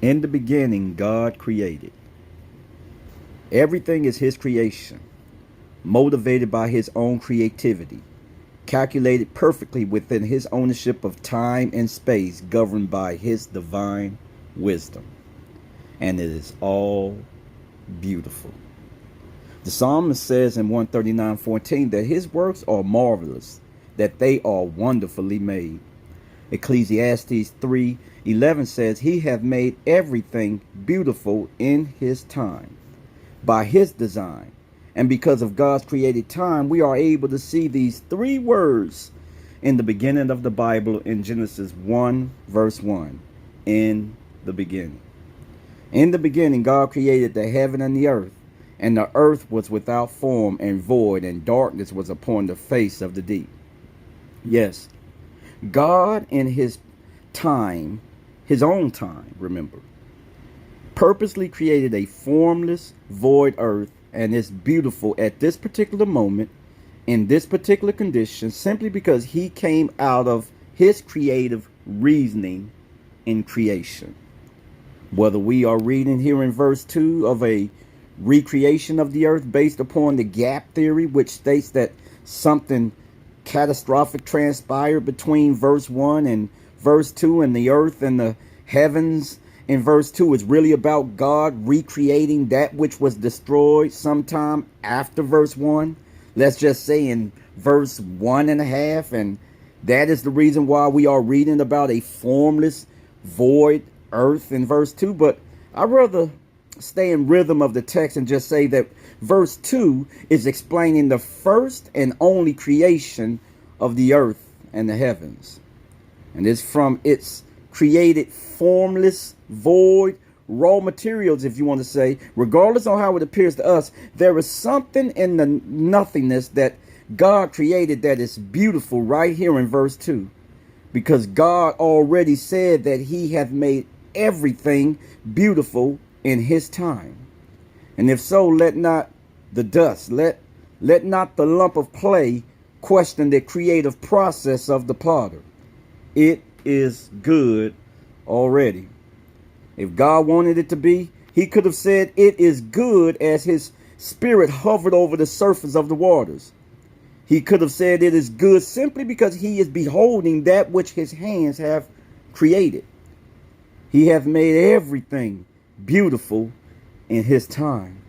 In the beginning, God created. Everything is his creation, motivated by his own creativity, calculated perfectly within his ownership of time and space, governed by his divine wisdom. And it is all beautiful. The psalmist says in 139:14 that his works are marvelous, that they are wonderfully made. Ecclesiastes 3:11 says he hath made everything beautiful in his time, by his design. And because of God's created time, we are able to see these three words in the beginning of the Bible in Genesis 1 verse 1. In the beginning. In the beginning, God created the heaven and the earth was without form and void, and darkness was upon the face of the deep. Yes, God in his time, his own time, remember, purposely created a formless, void earth, and it's beautiful at this particular moment, in this particular condition, simply because he came out of his creative reasoning in creation. Whether we are reading here in verse 2 of a recreation of the earth based upon the gap theory, which states that something catastrophic transpired between verse 1 and verse 2, and the earth and the heavens in verse 2 is really about God recreating that which was destroyed sometime after verse 1. Let's just say in verse 1.5, and that is the reason why we are reading about a formless, void earth in verse 2. But I'd rather stay in rhythm of the text and just say that verse 2 is explaining the first and only creation of the earth and the heavens. And it's from its created formless, void, raw materials, if you want to say, regardless of how it appears to us, there is something in the nothingness that God created that is beautiful right here in verse 2. Because God already said that he hath made everything beautiful in his time. And if so, let not the dust, let not the lump of clay question the creative process of the potter. It is good already. If God wanted it to be, he could have said it is good as his spirit hovered over the surface of the waters. He could have said it is good simply because he is beholding that which his hands have created. He hath made everything beautiful in his time.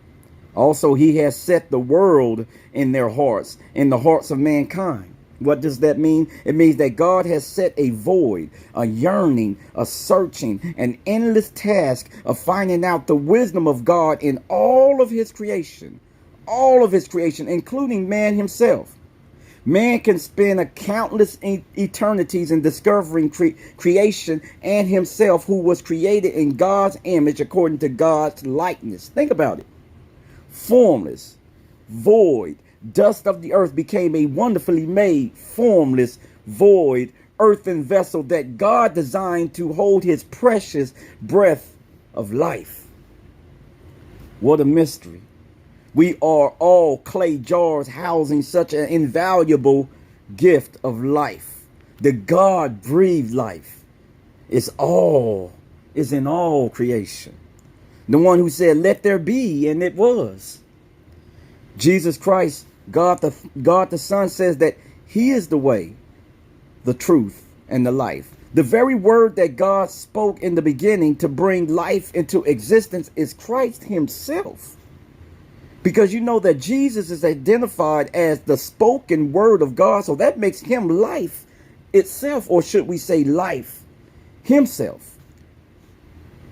Also, he has set the world in their hearts, in the hearts of mankind. What does that mean? It means that God has set a void, a yearning, a searching, an endless task of finding out the wisdom of God in all of his creation, including man himself. Man can spend a countless eternities in discovering creation and himself, who was created in God's image according to God's likeness. Think about it. Formless, void, dust of the earth became a wonderfully made, formless, void, earthen vessel that God designed to hold his precious breath of life. What a mystery. We are all clay jars housing such an invaluable gift of life. The God-breathed life is in all creation. The one who said, let there be, and it was. Jesus Christ, God the Son, says that he is the way, the truth, and the life. The very word that God spoke in the beginning to bring life into existence is Christ himself. Because you know that Jesus is identified as the spoken word of God. So that makes him life itself, or should we say life himself.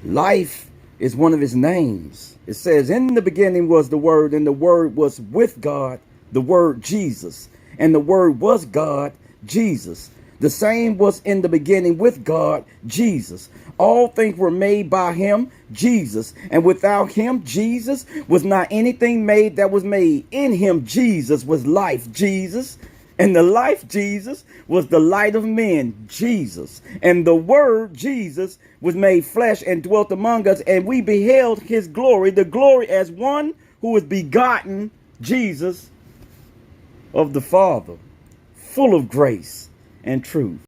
Life is one of his names. It says, in the beginning was the word, and the word was with God, the word Jesus. And the word was God, Jesus. The same was in the beginning with God, Jesus. All things were made by him, Jesus. And without him, Jesus, was not anything made that was made. In him, Jesus, was life, Jesus. And the life, Jesus, was the light of men, Jesus. And the word, Jesus, was made flesh and dwelt among us. And we beheld his glory, the glory as one who was begotten, Jesus, of the Father, full of grace and truth.